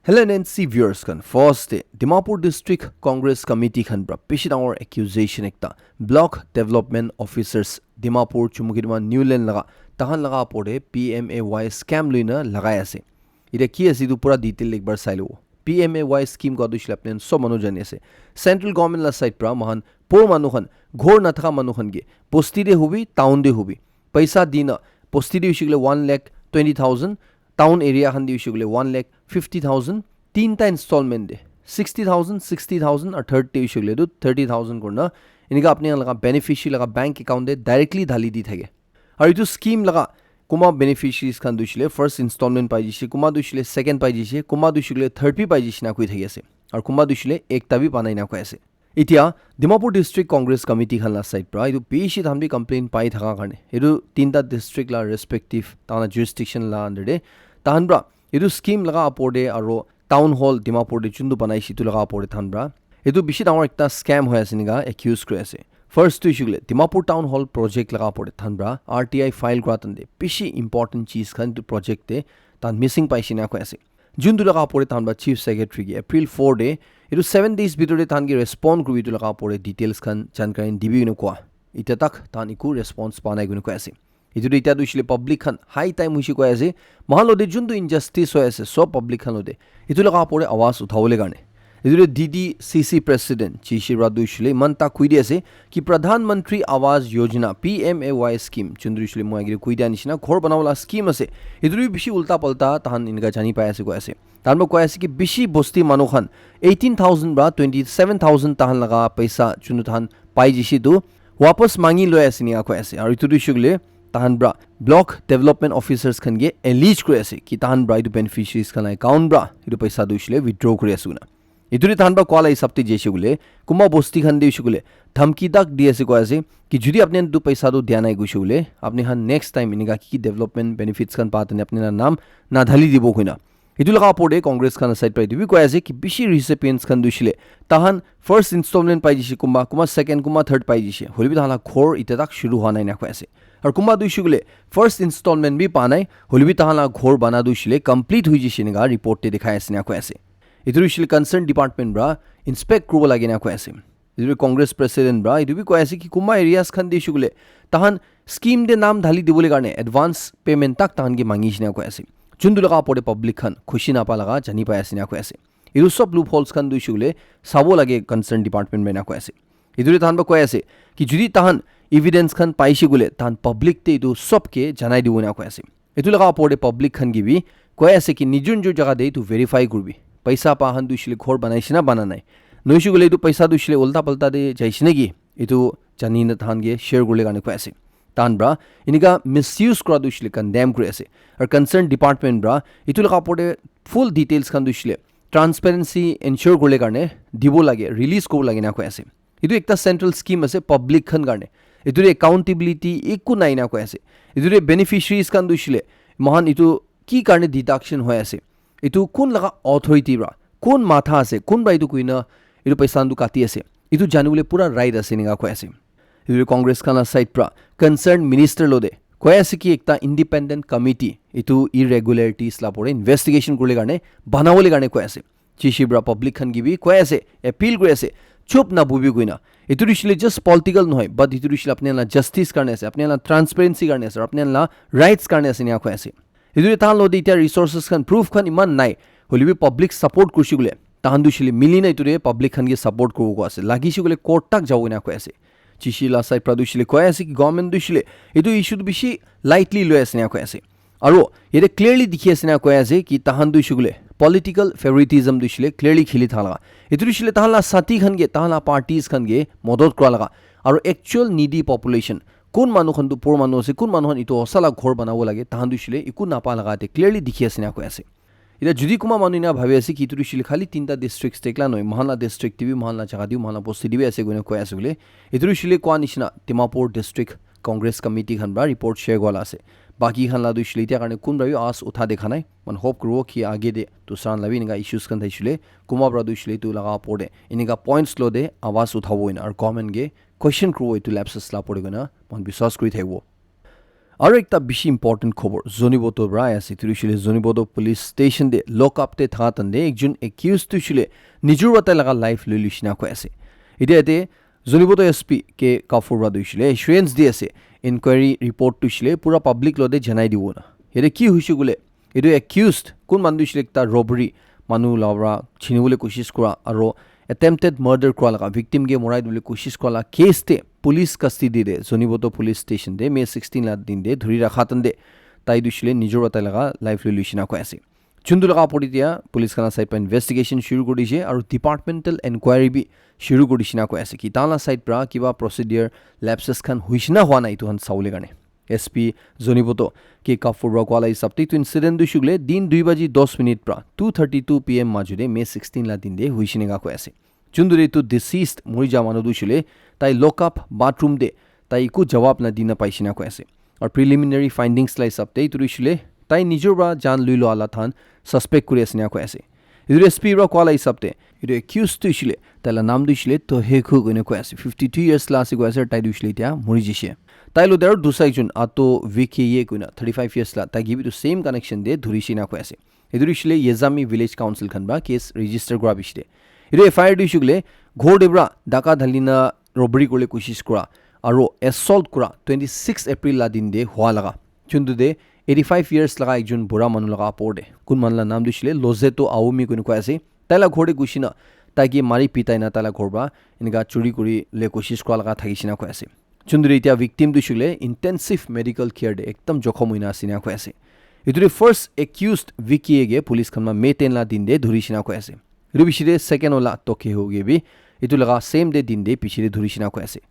Helen and C viewers kan first day Dimapur District Congress Committee kan bra pishi our accusation ekta block development officers Dimapur chumugirma Newland laga tahan laga pore PMAY scam luina lagai ase ida ki ase du pura detail ekbar sailo PMAY scheme ko dushla apne so manu jani ase central government la side pra mahan por manu khan ghor na thaka manu khan ge posti de hubi town de hubi paisa dina posti de ushigle 1,20,000 town area khan di ushigle 1,50,000 तीनटा instalment दे 60,000 60,000 और 30 ले दो 30,000 करना इनका अपने लगा beneficiary लगा bank account दे directly धाली दी थे और ये स्कीम लगा कुमा बेनिफिशियरीज खान दुशले फर्स्ट इंस्टॉलमेंट पाई जिसे कुमा दुशले सेकंड पाई जिसे कुमा दुशले थर्ड भी पाई जिसे ना कोई थे ऐसे और कुमा दुशले एक तभी पाना ही ना कोई ऐसे इतिया दिमापुर डिस्ट्रिक्ट कांग्रेस कमिटी खान ला साइड पर ये पेशी हम भी कंप्लेन पाई था करने ये तीनटा डिस्ट्रिक्ट ला रेस्पेक्टिव ताना जुरिस्डिक्शन ला अंडर दे ताहन ब्रा ये स्कीम लगा अपोडे और टाउन हॉल दिमापुर दे चुंदु बनाई सितु लगा पड़े थानब्रा एदु बिशि डावर एकटा स्कैम होय आसिनिगा एक्यूज करे आसे फर्स्ट टू इशुले दिमापुर टाउन हॉल प्रोजेक्ट लगा पड़े थानब्रा आरटीआई फाइल करा तंदे बिशि इंपोर्टेंट चीज खन प्रोजेक्ट ते तान मिसिंग पाइसिना को आसे जुंदु लगा पड़े थानब्रा चीफ सेक्रेटरी के अप्रैल 4 डे एदु 7 डेज बितरे थान के रेस्पोंड करि तु लगा पड़े डिटेल्स खन जानकारी दिबि न को इते तक तान इकु रेस्पोंस पानाय गुन को आसे इदु इता दुशले पब्लिक खान हाई टाइम हुशी को आसे महालोदे जुंदु इनजस्टिस होय आसे सब पब्लिक खान लोदे इतु लगा पड़े आवाज उठावले गाने इदु डीडीसीसी प्रेसिडेंट चिशिरा दुशले मनता कुइदे आसे कि प्रधानमंत्री आवास योजना पीएमएवाई स्कीम चुंद्रिशले मोयागिरे कुइदा निशिना घर बनावला स्कीम आसे इदु बिशी उल्टा पल्टा तहन इनगा जानि पाय आसे को आसे तानबो को आसे कि बिशी बस्ती मानु खान 18,000 बा 27,000 तहन लगा पैसा चुनु तहन पाइ जिसि दु वापस मांगी लय आसे निया को आसे और इतु दुशले ताहन ब्रा ब्लॉक डेवलपमेंट ऑफिसर्स खन गे एलिज करे आसे कि ताहन ब्रा इदु बेनिफिशियरीज खन अकाउंट ब्रा इदु पैसा दुशले विथड्रॉ करे आसुना इदुरि ताहन ब्रा कॉल सबति जेसुगले कुमा बस्ती खन दिसुगले धमकी तक दिएसे को आसे कि जुदी अपने दु पैसा दु ध्यान आइ गुसुगले अपने हन नेक्स्ट टाइम इनगा की डेवलपमेंट बेनिफिट्स खन पातने अपने नाम ना धाली दिबो खुना इदु लगा पड़े कांग्रेस खान साइड पर दिबि को आसे कि बिशी रिसिपिएंट्स खन दुशले ताहन फर्स्ट इंस्टॉलमेंट पाइ जिसे कुमा सेकंड कुमा थर्ड पाइ जिसे होलिबि ताहला खोर इते तक शुरू होना ना को आसे और कुमा दुशुगले फर्स्ट इंस्टॉलमेंट भी पानाय होलिबि ताहला घोर बना दुशले कंप्लीट हुई जिसिनगा रिपोर्ट ते दिखाय आसे ना को आसे इदुरिशले कंसर्न डिपार्टमेंट ब्रा इंस्पेक्ट करबो लागे ना को आसे इदुरि कांग्रेस प्रेसिडेंट ब्रा इदुबि को आसे कि कुमा एरियास खन दिसुगले ताहन स्कीम दे नाम धाली दिबोले गाने एडवांस पेमेंट तक ताहन के मांगी ना को आसे जुंदु लगा पड़े पब्लिक खन खुशी ना पा लगा जानि पाय आसे ना को आसे इदु सब लूप होल्स खन दुशुगले साबो लागे कंसर्न डिपार्टमेंट में ना को आसे इदुरि ताहन को आसे कि जुदी ताहन एविडेंस खन पाइसी गुले तान पब्लिक ते इदु सबके जनाइ दिबो ना को आसे इदु लगा पड़े पब्लिक खन गिबि को आसे कि निजुन जो जगह दे तु वेरीफाई करबि पैसा पाहन दुशले घोर बनाइसिना बनानाय नोइसु गुले इदु पैसा दुशले उल्टा पल्टा दे जाइसिने गि इदु जानिन थान गे शेयर गुले गाने को आसे तान ब्रा इनिगा मिसयूज करा दुशले कंडेम करे आसे और कंसर्न डिपार्टमेंट ब्रा इदु लगा पड़े फुल डिटेल्स खन दुशले ट्रांसपेरेंसी एन्श्योर गुले गाने दिबो लागे रिलीज को लागे ना को आसे इदु एकटा सेंट्रल स्कीम आसे पब्लिक खन गाने इदुरे अकाउंटेबिलिटी एकु नाइना को आसे इदुरे बेनिफिशियरीज कान दुशले महान इतु की कारणे डिडक्शन होय आसे इतु कोन लगा अथॉरिटी ब्रा कोन माथा आसे कोन बाइदु कुइना इदु पैसा दु काटी आसे इतु जानुले पूरा राइट आसे निगा को आसे इदुरे कांग्रेस काना साइड प्रा कंसर्न मिनिस्टर लोदे को आसे कि एकटा इंडिपेंडेंट कमिटी इतु इरेगुलरिटीज ला परे इन्वेस्टिगेशन करले गाने बनावले गाने को आसे चिशिब्रा पब्लिक खन गिबि को आसे अपील करे आसे चुप ना बुबी गुइना इतुरिशले जस्ट पॉलिटिकल नहय बट इतुरिशले अपने ला जस्टिस करने से अपने ला ट्रांसपेरेंसी करने से अपने ला राइट्स करने से निया को आसे इतुरि तान लोदे इटा रिसोर्सेस खन प्रूफ खन इमान नाइ होलिबि पब्लिक सपोर्ट कुशिगुले तान दुशले मिलिना इतुरे पब्लिक खन के सपोर्ट को को आसे लागिशिगुले कोर्ट तक जाउ ना को आसे चिशिला साइ प्रदुशले को आसे कि गवर्नमेंट दुशले इतु इशु बिशी लाइटली लय आसे ना को आसे आरो ये क्लियरली दिखि आसे ना को आसे कि तान दुशुगले पॉलिटिकल फेवरिटिज्म दुशले क्लियरली खिली थाला इतुरिशले ताहला साथी खनगे ताहला पार्टीज खनगे मदद करा लगा और एक्चुअल नीडी पॉपुलेशन कोन मानु खन दु पोर मानु से कोन मानु हन इतो असला घर बनावो लागे ताहन दुशले इकु नापा लगाते क्लियरली दिखि आसे ना को आसे इदा जुदी कुमा मानु ना भाबे आसे कि इतुरिशले खाली तीनटा डिस्ट्रिक्ट्स टेकला नय महाला डिस्ट्रिक्ट टिबि महाला जगह दिउ महाला बस्ती दिबि आसे गने को आसे गुले इतुरिशले को निशिना दिमापुर डिस्ट्रिक्ट कांग्रेस कमिटी खनबा रिपोर्ट शेयर गोला आसे बाकी खानला दुशले त्या कारणे कुन रवि आस उठा देखानाय मन होप करो कि आगे दे तुसान लवि निगा इश्यूज खन थैसुले कुमा ब्रा दुशले तु लगा पड़े इनिगा पॉइंट्स लो दे आवाज उठावो इन और कमेंट गे क्वेश्चन करो इतु लैप्सेस ला पड़े गना मन विश्वास करि थैबो আৰু একটা বেছি ইম্পৰ্টেণ্ট খবৰ জনিবতৰ পৰা আছে তুৰিছিলে জনিবতৰ পুলিচ ষ্টেচন দে লক আপ তে থাকা তন্দে একজন একিউজ তুছিলে নিজৰ বাতে লগা লাইফ লৈ লিছিনা কৈ আছে এতিয়া এতে জনিবতৰ এছপি কে কাফুৰবা দিছিলে এশ্বুৰেন্স দি আছে ইনকুৱাৰী ৰিপৰ্ট তুছিলে পুৰা পাব্লিক লদে জনাই দিব না এতে কি হৈছে গুলে এটো একিউজড কোন মানুহ দিছিলে একটা ৰবাৰী মানুহ লাৱৰা চিনিবলৈ কোशिश কৰা আৰু attempted murder কৰা লগা victim কে মৰাই দিবলৈ কোशिশ কৰা কেছ তে পুলিচ কাষ্টিডি দে জনিবতৰ পুলিচ ষ্টেচন দে মে 16 লা দিন দে ধৰি ৰাখাতন দে তাই দিছিলে নিজৰ বাতে লগা লাইফ লৈ লিছিনা কৈ আছে চুন্দু লগা পড়িতিয়া পুলিচ খানা সাইড পা ইনভেস্টিগেশন শুরু কৰিছে আৰু ডিপাৰ্টমেন্টাল এনকুৱাৰী বি শুৰু কৰিছিনা কৈ আছে কি তালা সাইড পৰা কিবা প্ৰসিডিউৰ ল্যাপসেস খান হৈছিনা হোৱা নাই তোহন চাউলে কাৰণে এসপি জনিবতো কি কাফুৰ ৰকৱালা হিচাপতে তো ইনসিডেন্ট দুশুগলে দিন 2:10 পৰা 2:32 PM মাজুৰে মে 16 লা দিন দে হৈছিনেগা কৈ আছে চুন্দুৰে তো ডিসিজড মৰি যা মানুহ দুশুলে তাই লক আপ বাথৰুম দে তাই একো জবাব না দিনা পাইছিনা কৈ আছে আৰু প্ৰিলিমিনাৰী ফাইন্ডিংছ লাই হিচাপতে তো দুশুলে তাই নিজৰ বা জান লৈ লো আলা থান সাসপেক্ট কৰি আছে না কৈ আছে ইদু এসপি ৰকৱালা হিচাপতে ইদু একিউজ দুশুলে তাইলা নাম দুশুলে তো হেখু গনে কৈ আছে 52 ইয়াৰ্স লাষ্ট কৈ আছে তাই দুশুলে এতিয়া মৰি জিছে তাইলো দেৰ দুসাইজন আতো ভিকে কুনা 35 ইয়াৰ্স লা তাই গিবি টু সেম কানেকশন দে ধুৰিছিনা কৈ আছে এদুৰিছিলে য়েজামি ভিলেজ কাউন্সিল খান বা কেস ৰেজিস্টাৰ কৰা বিছতে ইদু এফআইআৰ দিশুগলে ঘৰ দেবৰা ডাকা ঢালিনা ৰবৰি কৰিলে কোशिশ কৰা আৰু এছল্ট কৰা 26 এপ্ৰিল লা দিন দে হোৱা লগা চুন্দু দে 85 ইয়াৰ্স লগা একজন বুঢ়া মানুহ লগা পৰদে কোন মানলা নাম দিছিলে লজেটো আউমি কোন কৈ আছে তাইলা ঘৰতে গুছিনা তাইকি মাৰি পিটাই না তাইলা ঘৰবা এনেকা চুৰি কৰি লে কোशिশ কৰা লগা থাকিছিনা কৈ আছে চুন্দুৰি এতিয়া ভিকটিম দুশুলে ইন্টেনসিভ মেডিকেল কেয়াৰ দে একদম জখম হৈনা আছিনা কৈ আছে ইদুৰি ফাৰ্স্ট একিউজড ভিকিয়েগে পুলিচ খানমা মে 10 লা দিন দে ধৰিছিনা কৈ আছে ইদু বিছিৰে সেকেন্ড ওলা তকে হোগেবি ইদু লগা সেম দে দিন দে পিছিৰে ধৰিছিনা কৈ আছে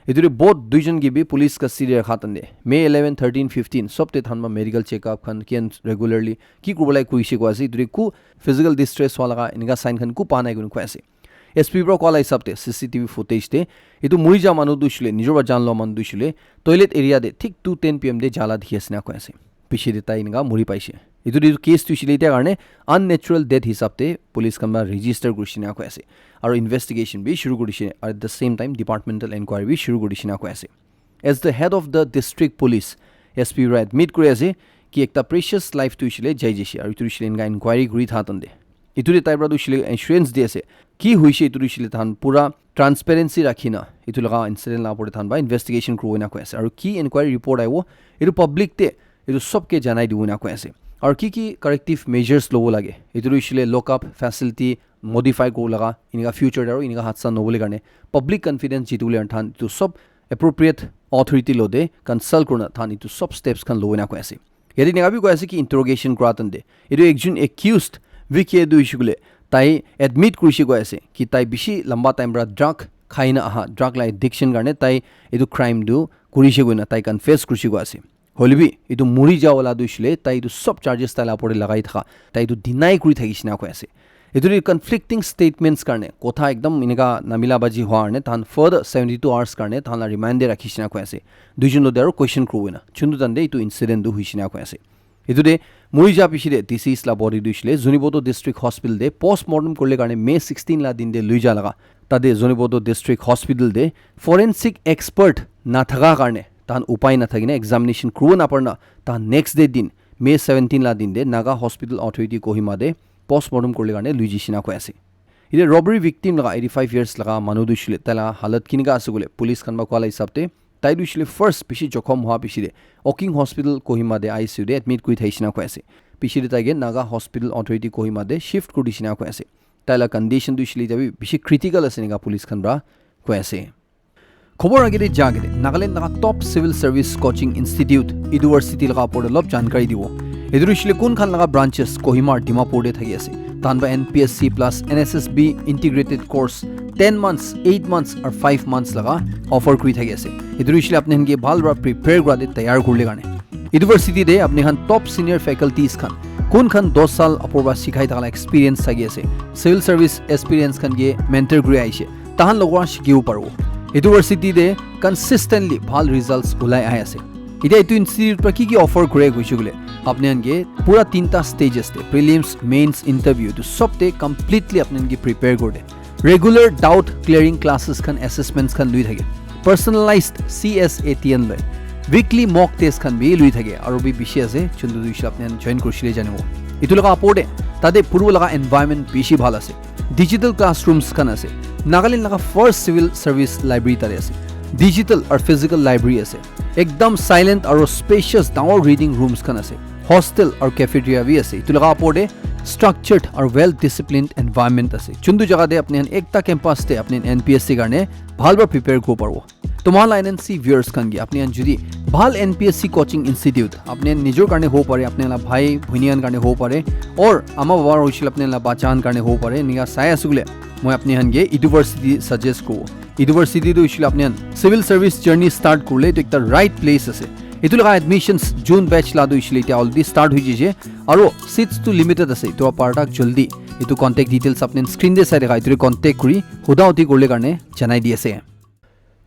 ইদুৰি বহুত দুইজন গিবি পুলিচ কাষ্টিডি ৰাখাতন দে মে 11 13 15 সবতে থানমা মেডিকেল চেকআপ খান কেন ৰেগুলাৰলি কি কৰবলাই কৈছে কৈ আছে ইদুৰি কু ফিজিক্যাল ডিস্ট্ৰেছ হোৱা লগা এনেকা সাইন খান কু পা নাই গুণ কৈ আছে এসপি ব্ৰ কলা হিচাপতে সিসিটিভি ফুটেজ দে এটো মৰি যা মানুহ দুছিলে নিজৰ জান ল মানুহ দুছিলে টয়লেট এৰিয়া দে ঠিক 2:10 PM দে জালা দেখি আছে না কৈ আছে পিছে দে তাই এনেকা মৰি পাইছে এটো কেছ তুছিলে এতিয়া কাৰণে আননেচাৰেল ডেথ হিচাপতে পুলিচ কামবা ৰেজিস্টাৰ কৰিছিনা কৈ আছে আৰু ইনভেস্টিগেশন বি শুৰু কৰিছে আৰু at the same time departmental enquiry বি শুৰু কৰিছিনা কৈ আছে as the head of the district police SP ৰা এডমিট কৰি আছে কি একটা প্ৰেচিয়াছ লাইফ তুছিলে যাই যেছে আৰু তুছিলে এনেকা এনকুৱাৰী কৰি থাতন দে ইতুৰে তাইব্ৰা দুছিলে ইনস্যুৰেন্স দি আছে কি হৈছে ইতু দিছিলে থান পুৰা ট্ৰান্সপাৰেন্সি ৰাখিনা ইতু লগা ইনসিডেন্ট লা পৰে থান বা ইনভেস্টিগেশন কৰোনা কৈ আছে আৰু কি এনকুৱাৰী ৰিপৰ্ট আইব ইতু পাব্লিক তে ইতু সবকে জানাই দিবনা কৈ আছে আৰু কি কাৰেক্টিভ মেজাৰ্স লব লাগে ইতু দিছিলে লক আপ ফেসিলিটি মডিফাই কৰো লগা ইনকা ফিউচাৰ আৰু ইনকা হাতসা নবলে কাৰণে পাব্লিক কনফিডেন্স জিতুলে থান ইতু সব এপ্ৰোপ্ৰিয়েট অথৰিটি লদে কনসাল্ট কৰনা থান ইতু সব স্টেপস খান লবনা কৈ আছে ইয়াদি নেগাবি কৈ আছে কি ইন্টাৰোগেশন কৰাতন দে ইতু একজন একিউজড ভিকে দুইশুগলে তাই এডমিট কৰিছে কৈ আছে কি তাই বেছি লম্বা টাইম পৰা ড্ৰাগ খাই না আহা ড্ৰাগ লাই এডিকশন কাৰণে তাই এইটো ক্ৰাইম দু কৰিছে গৈ না তাই কনফেছ কৰিছে কৈ আছে হলিবি এইটো মৰি যাওলা দুইছিলে তাই এইটো সব চাৰ্জেছ তাই লাপৰে লগাই থাকা তাই এইটো ডিনাই কৰি থাকিছিনা কৈ আছে এইটো কনফ্লিক্টিং ষ্টেটমেন্টছ কাৰণে কথা একদম ইনকা নামিলাবাজি হোৱাৰ নে তান ফাৰ্দাৰ 72 আৱাৰ্ছ কাৰণে তান ৰিমাইণ্ডাৰ ৰাখিছিনা কৈ আছে দুইজন লদে আৰু কোৱেশ্চন কৰিব না চুন্দু তান্দে এইটো ইনসিডেন্ট দু হৈছিনা কৈ আছে ইতুদে মৰি যা পিছিৰে ডিসিজ লা বডি দুছিলে জনিবতো ডিস্ট্ৰিক্ট হস্পিটাল দে পোষ্টমৰ্টম কৰিলে কাৰণে মে 16 লা দিন দে লৈ যা লগা তাদে জনিবতো ডিস্ট্ৰিক্ট হস্পিটাল দে ফৰেনসিক এক্সপাৰ্ট না থাকা কাৰণে তান উপায় না থাকিনে এক্সামিনেশন ক্ৰু না পৰনা তা নেক্সট ডে দিন মে 17 লা দিন দে নাগা হস্পিটাল অথৰিটি কোহিমা দে পোষ্টমৰ্টম কৰিলে কাৰণে লৈ জিছিনা কৈ আছে ইদে ৰবাৰী ভিকটিম লগা 85 ইয়াৰ্স লগা মানুহ দুছিলে তালা হালত কিনকা আছে গলে পুলিচ খানবা কোৱালা হিচাপতে তাই দুছিলে ফাৰ্স্ট পিছি জখম হোৱা পিছিৰে অকিং হস্পিটাল কোহিমা দে আইসিইউ দে এডমিট কৰি থাইছিনা কৈ আছে পিছিৰে তাইগে নাগা হস্পিটাল অথৰিটি কোহিমা দে শিফট কৰি দিছিনা কৈ আছে তাইলা কন্ডিশন দুছিলে যাবি বেছি ক্ৰিটিকাল আছে নিগা পুলিচ খানবা কৈ আছে খবৰ আগেৰে জাগেৰে Nagaland Naga top civil service coaching institute university লগা পৰ অলপ জানকাৰী দিব এদুৰিছিলে কোন খান লগা ব্ৰাঞ্চেছ কোহিমাৰ ডিমাপুৰ দে থাকি আছে তানবা NPSC plus NSSB integrated course 10 months 8 months or 5 months laga offer kuri thagi ase idurishile apne hange bhalra prepare kora de tayar kurle gane university de apne han top senior faculties khan kon khan 10 sal aporba sikhai thakala experience thagi ase civil service experience khan ge mentor kuri aise tahan logwa shikiu paru university de consistently bhal results ulai ahe ase ida itu institute par ki offer kore goishugule apne hange pura tinta stages te prelims mains interview to sobte completely apne hange prepare korde regular doubt clearing classes khan assessments khan lui thage personalized CSATN le weekly mock test খান বি লৈ থাকে আৰু B বেছি আছে যোনটো দুইছিল আপুনি join কৰিছিলে জানিব এইটো লগা আপৰ্টে তাতে পূৰ্ব লগা এনভাইৰনমেণ্ট বেছি ভাল আছে ডিজিটেল ক্লাছৰুমছ খান আছে নাগালেণ্ড লগা ফাৰ্ষ্ট চিভিল ছাৰ্ভিচ লাইব্ৰেৰী তাতে আছে ডিজিটেল আৰু ফিজিকেল লাইব্ৰেৰী আছে একদম সাইলেন্ট আৰু স্পেচিয়াছ ডাঙৰ ৰিডিং ৰুমছ খান আছে হষ্টেল আৰু কেফেটেৰিয়া বি আছে এইটো লগা আপৰ্টে structured or well disciplined environment আছে যোনটো জায়গাতে আপনি একটা ক্যাম্পাসতে আপনি এনপিএসসি কাৰণে ভালভাবে প্ৰিপেয়াৰ কৰিব পাৰিব তোমাৰ লাইনেন্সি ভিউয়াৰ্স খানগি আপনি যদি ভাল এনপিএসসি কোচিং ইনষ্টিটিউট আপনি নিজৰ কাৰণে হ'ব পাৰে আপনি ভাই ভুনিয়ান কাৰণে হ'ব পাৰে অৰ আমাৰ বাবাৰ হৈছিল আপনি বাচান কাৰণে হ'ব পাৰে নিয়া চাই আছুলে মই আপনি হানগে ইউনিভাৰ্সিটি সাজেষ্ট কৰো ইউনিভাৰ্সিটিটো হৈছিল আপনি সিভিল সার্ভিস জার্নি স্টার্ট করলে এটা একটা রাইট প্লেস আছে এইটো লগা এডমিশনস জুন ব্যাচ লাদু হৈছিল এতিয়া অলৰেডি স্টাৰ্ট হৈ গৈছে আৰু সিটস টু লিমিটেড আছে তো পাৰ্টাক জলদি এইটো কন্টাক্ট ডিটেইলছ আপনি স্ক্ৰিন দে চাই দেখা এইটো কন্টাক্ট কৰি হুদাউতি কৰিলে কাৰণে জনাই দি আছে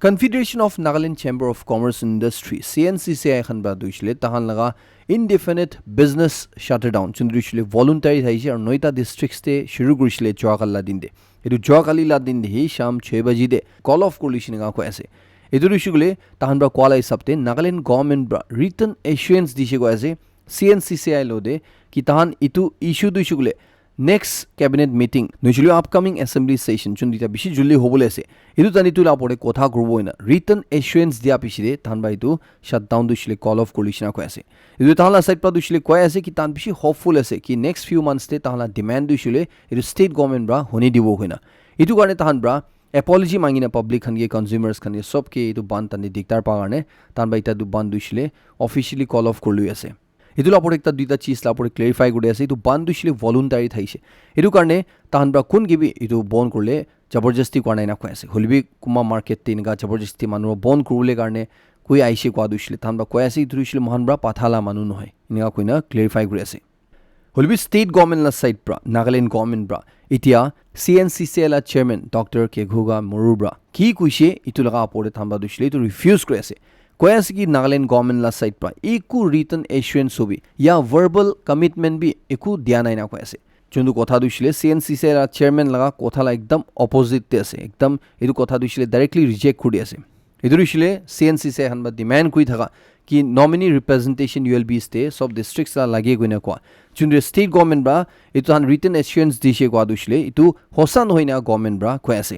Confederation of Nagaland Chamber of Commerce and Industry CNCCI খান বা দুইছিলে তাহান লগা ইনডিফিনিট বিজনেস শাটারডাউন চন্দ্রিছিলে ভলান্টারি থাইছে আৰু নয়টা ডিস্ট্ৰিক্টসতে শুৰু কৰিছিলে জোৱাকাল্লা দিন দে এইটো জোৱাকালিলা দিন দে শাম 6 বাজি দে কল অফ কৰিছিল গা কৈ আছে এইটো ঋষিগুলে তাহান বা কোৱালা হিচাপতে নাগালেণ্ড গভৰ্নমেণ্ট বা ৰিটাৰ্ণ এছুৰেন্স দিছে কৈ আছে CNCCI লোদে কি তাহান ইটো ইস্যু দুইছুগুলে নেক্সট ক্যাবিনেট মিটিং নইছিল আপকামিং এসেম্বলি সেশন যোন দিটা বেশি জলদি হবলে আছে এটো জানি তুলা পরে কথা করবই না রিটার্ন এসুরেন্স দিয়া পিছিরে তাহান বা এটো শাটডাউন দিছিলে কল অফ কৰিছিনা কৈ আছে এটো তাহালা সাইড পা দিছিলে কৈ আছে কি তান বেশি হোপফুল আছে কি নেক্সট ফিউ মান্থস তে তাহালা ডিমান্ড দিছিলে এটো স্টেট গভর্নমেন্ট ব্রা হনি দিব হইনা এটো কারণে তাহান ব্রা apology मांगिना पब्लिक खनगे कंज्यूमर्स खनगे सबके एतो बान तानि दिगदार पा कारणे तान बा इटा दु बान दुइছিলে অফিশিয়ালি কল অফ কৰি আছে এটো লাপৰ একটা দুইটা চিজ লাপৰ ক্লেৰিফাই কৰি আছে এটো বান দুইছিলে ভলান্টাৰি থাইছে এটো কাৰণে তাহান বা কোন গিবি এটো বন কৰিলে জবৰদস্তি কৰা নাই না কৈ আছে হলিবি কুমা মাৰ্কেট তিনগা জবৰদস্তি মানুহ বন কৰিলে কাৰণে কৈ আইছে কোৱা দুইছিলে তাহান বা কৈ আছে এটো দুইছিলে মহান ব্ৰা পাথালা মানুহ নহয় ইনগা কইনা ক্লেৰিফাই কৰি আছে হলিবি স্টেট গভৰ্নমেণ্ট লা side bra Nagaland government bra এতিয়া CNCCI লা চেয়াৰমেন ডক্টৰ কেঘুগা মৰুব্ৰা কি কৈছে এটো লগা আপৰে থাম্বা দুইছিলে এটো ৰিফিউজ কৰি আছে কৈ আছে কি নাগালেণ্ড গভৰ্নমেণ্ট লা সাইড পৰা একো ৰিটাৰ্ণ এছুৰেন্স হবি ইয়া ভাৰ্বাল কমিটমেন্ট বি একো দিয়া নাই না কৈ আছে যোনটো কথা দুইছিলে CNCCI লা চেয়াৰমেন লগা কথা লা একদম অপোজিট তে আছে একদম এটো কথা দুইছিলে ডাইৰেক্টলি ৰিজেক্ট কৰি আছে এটো দিছিলে CNCCI হানবা ডিমান্ড কৰি থাকা কি নমিনি ৰিপ্ৰেজেন্টেশন ULB তে সব ডিস্ট্ৰিক্টস লা লাগে গইনা কোৱা যোনটো স্টেট গভৰ্নমেণ্ট বা এটো হান ৰিটাৰ্ণ এছুৰেন্স দিছে কোৱা দুইছিলে এটো হসা নহয় না গভৰ্নমেণ্ট বা কৈ আছে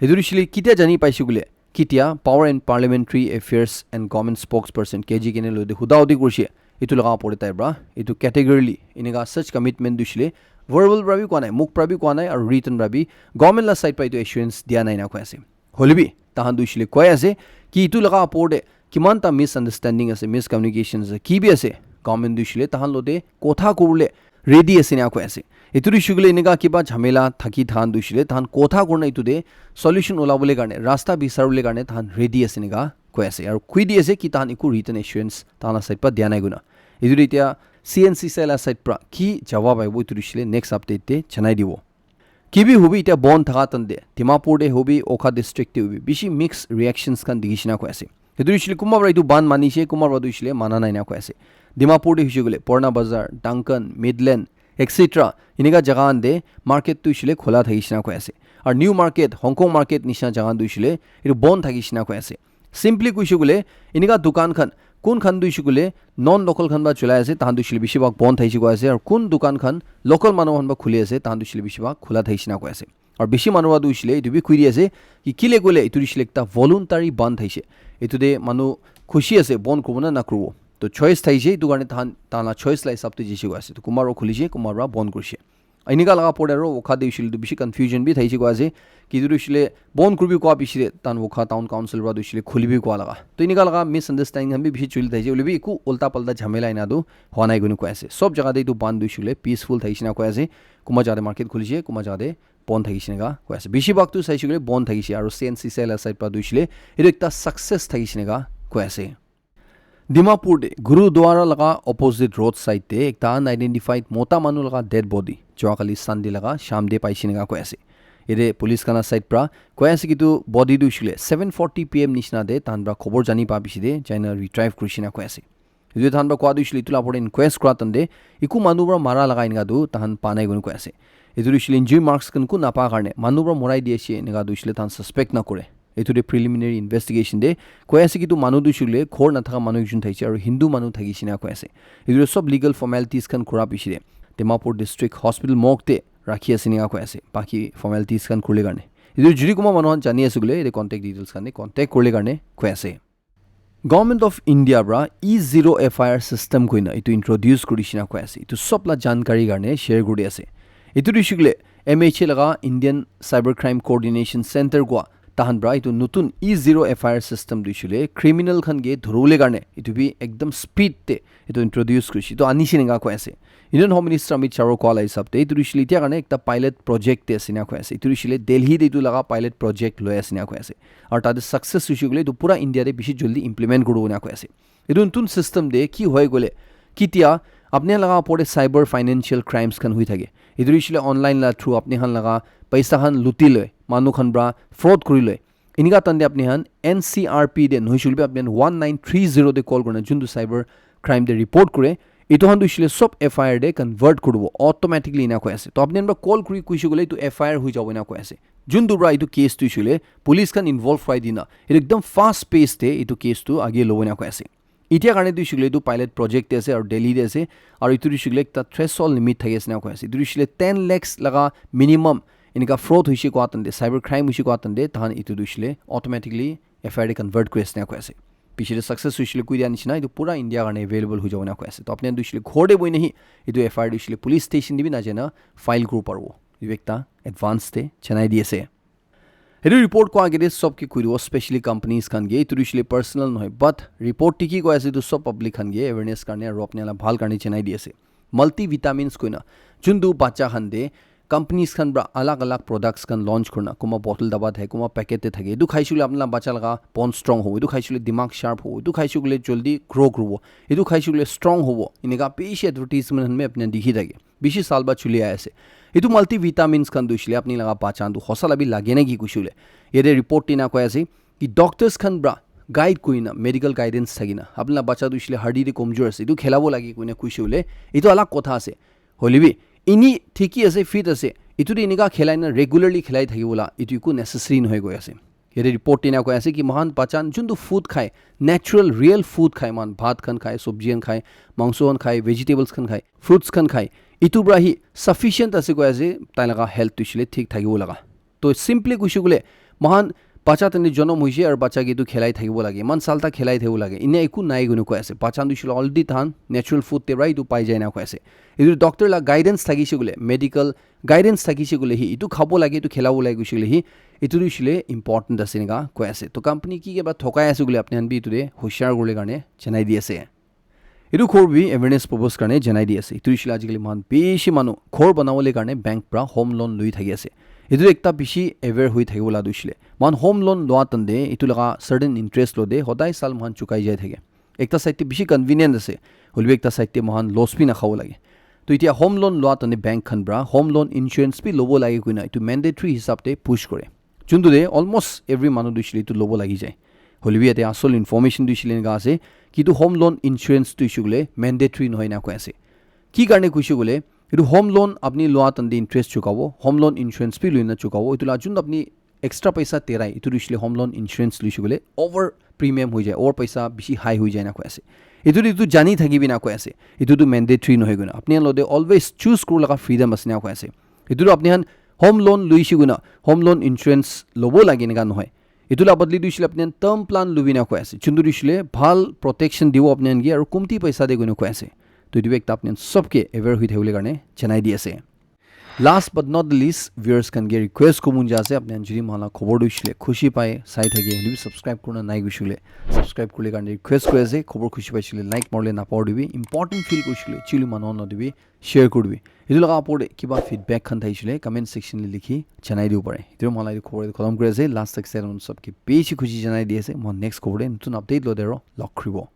এটো দিছিলে কিতিয়া জানি পাইছো গুলে কিতিয়া power and parliamentary affairs and government spokesperson K G Kenye লৈ হুদাউদি কৰিছে এটো লগা পৰে তাই ব্ৰা এটো ক্যাটেগৰিলি ইনেগা সাচ কমিটমেন্ট দিছিলে ভাৰ্বাল ব্ৰাবি কোৱা নাই মুখ ব্ৰাবি কোৱা নাই আৰু ৰিটাৰ্ণ ব্ৰাবি গভৰ্নমেণ্ট লা সাইড পাই এটো এছুৰেন্স দিয়া নাই না কৈ আছে হলিবি তাহান দুইছিলে কৈ আছে কি এটো লগা পৰে কিমান তা মিছ আণ্ডাৰষ্টেণ্ডিং আছে মিছ কমিউনিকেশ্যন আছে কি বি আছে গভৰ্নমেণ্ট দিছিলে তাহান লতে কথা কৰিলে ৰেডি আছে না কৈ আছে এটো ঋষিগুলে এনেকা কিবা ঝামেলা থাকি ধান দুইছিলে তাহান কথা কৰনা ইটো দে সলিউশন ওলাবলে কাৰণে ৰাস্তা বিচাৰবলে কাৰণে তাহান ৰেডি আছে নেগা কৈ আছে আৰু কুই দি আছে কি তাহান একো ৰিটাৰ্ণ এছুৰেন্স তাহান সাইড পা দিয়া নাই গুনা এটো এতিয়া CNCCI লা সাইড পা কি জবাব আইব ইটো ঋষিলে নেক্সট আপডেট তে জনাই দিব কি বি হবি এতিয়া বন থাকা তন্দে ডিমাপুৰ দে হবি ওখা ডিস্ট্ৰিক্ট হবি বেছি মিক্স ৰিঅ্যাকশনস খান দিগিছিনা কৈ আছে এটো ঋষিলে কুমাৰ ইটো বান মানিছে কুমাৰ বা দুইছিলে মানা নাই না কৈ আছে ডিমাপুৰ দে হিছে গলে পৰ্ণা বাজাৰ ডাংকন মিডলেণ্ড এক্সেট্ৰা ইনেগা জাগান দে মাৰ্কেট দুইছিলে খোলা থাকিছিনা কৈ আছে আৰু নিউ মার্কেট হংকং মার্কেট নিচিনা জাগান দুইছিলে এটো বন থাকিছিনা কৈ আছে সিম্পলি কৈছো গলে ইনেগা দোকান খান কোন খান দুইছো গলে নন লোকাল খান বা চলাই আছে তাহান দুইছিলে বেছিভাগ বন থাকিছি কৈ আছে আৰু কোন দোকান খান লোকাল মানুহ খান বা খুলি আছে তাহান দুইছিলে বেছিভাগ খোলা থাকিছিনা কৈ আছে আৰু বেছি মানুহ দুইছিলে এটো বি খুই দি আছে কি কিলে গলে এটো দিছিলে একটা ভলান্টাৰি বন থাকিছে এটো দে মানুহ খুশি আছে বন কৰিব না নকৰিব তো চয়েস থাইছে এটো কাৰণে তাহান চয়েস লাই হিচাপতে জিছে কৈ আছে তো কুমাৰো খুলিছে কুমাৰৰা বন কৰিছে এনেকা লগা পৰে আৰু ওখা দিছিল তো বেছি কনফিউজন বি থাইছে কৈ আছে কি দিছিলে বন কৰিবি কোৱা পিছিলে তান ওখা টাউন কাউন্সিল ৰা দিছিলে খুলিবি কোৱা লগা তো এনেকা লগা মিছ আণ্ডাৰষ্টেণ্ডিং হাম বি বেছি চলি থাইছে ওলিবি একো উল্টা পাল্টা ঝামেলা ইনাদু হোৱা নাই গুনি কৈ আছে সব জাগাতে এটো বান দিছিলে পিসফুল থাইছে না কৈ আছে কুমা জাদে মার্কেট খুলিছে কুমা জাদে বন থাকিছে নেগা কৈ আছে বেছিভাগটো চাইছে গলে বন থাকিছে আৰু CNCCI লা সাইড পা দিছিলে এটো একটা সাকসেস থাকিছে নেগা কৈ আছে ডিমাপুৰ দে গুৰুদ্বাৰা লগা অপোজিট ৰোড সাইড তে একটা আনআইডেন্টিফাইড মোটা মানুহ লগা ডেড বডি জোৱাকালি সানডে লগা শাম দে পাইছে নেগা কৈ আছে এৰে পুলিচ খানা সাইড পৰা কৈ আছে কিটো বডি দুইছিলে 7:40 PM নিচিনা দে তানবা খবৰ জানি পা পিছিলে জাইনা ৰিট্ৰাইভ কৰিছিনা কৈ আছে যদি তানবা কোৱা দুইছিলে ইটো লাপৰে ইনকুৱেষ্ট কৰা তন্দে ইকু মানুহৰ মাৰা লগা ইনগা দু তাহান পানাই গুণ কৈ আছে এটো দিছিলে ইনজুৰি মাৰ্কস কনকু নাপা কাৰণে মানুহৰ মৰাই দিয়েছে নেগা দুইছিলে তান সাসপেক্ট না কৰে এটোৰে প্ৰিলিমিনাৰী ইনভেষ্টিগেশ্যন দে কৈ আছে কিন্তু মানুহ দুইছিলে ঘৰ নাথাকা মানুহ একজন থাকিছে আৰু হিন্দু মানুহ থাকিছে না কৈ আছে এটোৰে সব লিগেল ফৰ্মেলিটিজ খান কৰা পিছিলে ডিমাপুৰ ডিষ্ট্ৰিক্ট হস্পিটেল মকতে ৰাখি আছে নিয়া কৈ আছে বাকি ফৰ্মেলিটিজ খান কৰিলে কাৰণে এটোৰে যদি কোনোবা মানুহ জানি আছে গলে এই কন্টেক্ট ডিটেইলছ খান কন্টেক্ট কৰিলে কাৰণে কৈ আছে Government of India bra E0 FIR system koina itu introduce kurishina ko ase itu sobla jankari garne share guri ase itu rishigle MHA laga Indian Cybercrime Coordination Center ko tahan bra itu nutun E0 FIR system dishile criminal khan ge dhurule garne itu bi ekdam speed te itu introduce kurishi to anishinga ko ase Indian Home Minister Amit Shah ko alai sabte itu rishile tia garne ekta pilot project te asina ko ase itu rishile Delhi de itu laga pilot project loi asina ko ase আর তাদের success রিসিগলে তো পুরা ইন্ডিয়াতে বেশি জলদি implement করব না কইছে এই নতুন সিস্টেম দে কি হয়ে গলে কিতিয়া আপনি লাগা পড়ে সাইবার ফাইনান্সিয়াল ক্রাইমস খান হই থাকে এই রিসিলে অনলাইন লা থ্রু আপনি হান লাগা পয়সা খান লুটি লয় মানু খান ব্রা ফ্রড করি লয় ইনিগা তন্দে আপনি হান NCRP দে নহিসুলবে আপনি 1930 দে কল করনা জুন্দু সাইবার ক্রাইম দে রিপোর্ট করে এটো হান দুইছিলে সব FIR দে কনভার্ট করব অটোমেটিক্যালি না কইছে তো আপনি আমরা কল করি কইছে গলে তো FIR হই যাব না কইছে Jun dubra itu case tu shule police kan involve fry dina it ekdam fast pace te itu case tu age lobona ko ase itia karne tu shule tu pilot project ase aur Delhi de ase aur itu shule ta threshold limit thage ase na ko ase itu shule 10 lakhs laga minimum inika fraud hoise ko atande cyber crime hoise ko atande tahan itu shule automatically FIR convert ko ase na ko ase পিছলে success হইছিল কই দিয়া নিছিনা itu পুরা India কারণে available হৈ যাব না কইছে তো আপনি দুইছিলে ঘরে বই নেহি itu FIR দুইছিলে পুলিশ স্টেশন দিবি না যেনা ফাইল গ্রুপ পারবো একটা এডভান্স তে চেনাই দিয়েছে এই রিপোর্ট কো আগে সব কি কইরো স্পেশালি কোম্পানিজ খান গে itu দুইছিলে পার্সোনাল নহয় বাট রিপোর্ট টি কি কই আছে তো সব পাবলিক খান গে অ্যাওয়ারনেস কারণে আর আপনি আলা ভাল কারণে চেনাই দিয়েছে মাল্টি ভিটামিনস কইনা জুন্দু বাচ্চা খান দে कंपनीज खान ब्रा अलग अलग प्रोडक्ट्स खान लॉन्च करना कुमा बॉटल दबा थे कुमा पैकेट थे थाके इदु खाइसुले अपना बच्चा लगा बोन स्ट्रांग हो इदु खाइसुले दिमाग शार्प हो इदु खाइसुले जल्दी ग्रो करबो इदु खाइसुले स्ट्रांग होबो इनेगा पेशी एडवर्टाइजमेंट में अपने दिखी थाके 20 साल बाद चुली आया से इदु मल्टी विटामिन्स खान दुइसले अपनी लगा पाचान दु हसल अभी लागे ना की कुसुले ये रिपोर्ट टिना को ऐसे कि डॉक्टर्स खान ब्रा गाइड कोइना मेडिकल गाइडेंस थाकिना अपना बच्चा दुइसले हड्डी दे कमजोर আছে इदु खेलाबो लागे कोइना कुसुले इदु अलग কথা আছে হলিবি ইনি ঠিকই আছে ফিট আছে ইটো ইনিকা খেলাই না রেগুলারলি খেলাই থাকিবলা ইটো একো নেসেসারি নহয় গৈ আছে এই রিপোর্ট টিনা কৈ আছে কি মহান পাচান জুন্দু ফুড খায় ন্যাচারাল রিয়েল ফুড খায় মান ভাত খান খায় সবজিয়ান খায় মাংসন খায় ভেজিটেবলস খান খায় ফ্রুটস খান খায় ইটো ব্রাহি সাফিশিয়েন্ট আছে কৈ আছে তাই লাগা হেলথ তুছিলে ঠিক থাকিব লাগা তো সিম্পলি কৈছো গলে মহান বাচ্চা তেনে জন্ম হইছে আর বাচ্চা গিয়ে খেলাই থাকিব লাগে মান সালটা খেলাই থাকিব লাগে ইনে একো নাই গুণ কৈ আছে পাচান দুইছিল অলরেডি তান ন্যাচারাল ফুড তে রাইট পাই যায় না কৈ আছে ইটো ডক্টর লা গাইডেন্স থাকিছে গলে মেডিকেল গাইডেন্স থাকিছে গলে হি ইটো খাব লাগে ইটো খেলাব লাগে গৈছিলে হি ইটো দিছিলে ইম্পর্টেন্ট আছে নিকা কৈ আছে তো কোম্পানি কি কেবা ঠকাই আছে গলে আপনি আনবি ইটোৰে হুশিয়াৰ গলে কাৰণে চেনাই দি আছে ইটো খৰবি এৱাৰনেছ প্ৰপ'জ কাৰণে জনাই দি আছে ইটো দিছিলে আজিকালি মান বেছি মানুহ ঘৰ বনাবলৈ কাৰণে বেংক পৰা হোম লোন লৈ থাকি আছে ইটো একটা বেছি এৱেৰ হৈ থাকিব লা দিছিলে মান হোম লোন লোৱা তন্দে ইটো লগা সাৰ্টেন ইন্টাৰেষ্ট লদে সদায় সাল মান চুকাই যায় থাকে একটা সাইডতে বেছি কনভিনিয়েন্ট আছে হলবি একটা সাইডতে মহান লছ বি না খাব লাগে তো এতিয়া হোম লোন লোৱা তন্দে বেংক খান ব্ৰা হোম লোন ইন্স্যুৰেন্স বি ল'ব লাগে কইনা ইটো ম্যান্ডেটৰি হিচাপতে পুশ কৰে যোনটো দে অলমোস্ট এভৰি মানুহ দিছিলে ইটো ল'ব লাগি যায় হলবি এতে আসল ইনফৰমেশন দিছিলে গা আছে কিন্তু হোম লোন ইন্স্যুৰেন্স দিছিলে ম্যান্ডেটৰি নহয় না কৈ আছে কি কাৰণে কৈছো গলে ইটো হোম লোন আপনি লোৱা তন্দে ইন্টাৰেষ্ট চুকাব হোম লোন ইন্স্যুৰেন্স বি লইনা চুকাব ইটো লাজুন আপনি এক্সট্ৰা পয়সা তেৰাই ইটো দিছিলে হোম লোন ইন্স্যুৰেন্স লৈছো গলে ওভার প্রিমিয়াম হৈ যায় ওর পয়সা বেছি হাই হৈ যায় না কৈ আছে ইটো জানি থাকিবি না কৈ আছে ইটো ম্যান্ডেটৰি নহয় গুনা আপনি লদে অলওয়েজ চুজ কৰো লাগা ফ্রিডম আছে না কৈ আছে ইটো আপনি হোম লোন লৈছো গুনা হোম লোন ইন্স্যুৰেন্স ল'ব লাগে না নহয় ইটো বদলি দিছিলে আপনি টাৰ্ম প্লান লবি না কৈ আছে যোনটো দিছিলে ভাল প্ৰটেকশন দিব আপনি আনগি আৰু কমতি পয়সা দে গুনা কৈ আছে তো ইটো একটা আপনি সবকে এভাৰ হৈ থাকিবলৈ কাৰণে চেনাই দি আছে Last but not the least, viewers can get request komun jase apne anjiri mala khobor duisile khushi pai sai thage libi subscribe korna nai gushile subscribe kule kan request koi ase khobor khushi paisile like morle na paw dibi important feel kushile chili manon no dibi share korbi edu laga apode kiba feedback khan thaisile comment section le likhi janai diu pare edu mala edu khobor kholom kore ase last section on sabke beshi khushi janai di ase mo next khobor nutun update lo dero lok kribo